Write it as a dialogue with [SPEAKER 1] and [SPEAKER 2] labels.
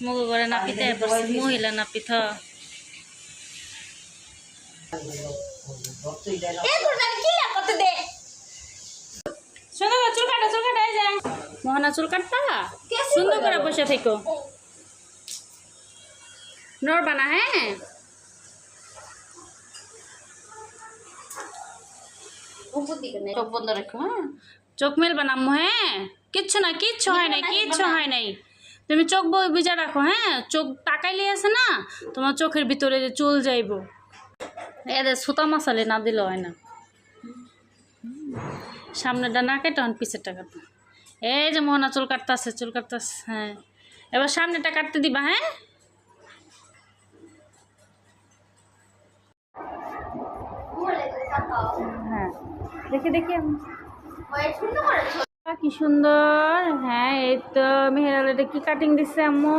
[SPEAKER 1] মুগ করে নাপিতে মহিলা নাপিত চুল কাটা যায় মোহনা চুল কাটতা সুন্দর করে বসে থেকো নড়বা না হ্যাঁ চোখ বন্ধ রেখো হ্যাঁ চোখ মেলবা না হ্যাঁ কিচ্ছু হয় নাই তুমি চোখ বুঝা রাখো হ্যাঁ চোখ তাকাইলে আছে না তোমার চোখের ভিতরে যে চুল যাইব এদের সুতা মশালে না দিলে হয় না সামনেটা না কেটে পিছেরটা কাটো এই যে মোহনা চুল কাটতেছে হ্যাঁ এবার সামনেটা কাটতে দিবা হ্যাঁ হ্যাঁ দেখি কি সুন্দর হ্যাঁ এই তো মেহেরাল এটা কি কাটিং দিচ্ছে আম্মু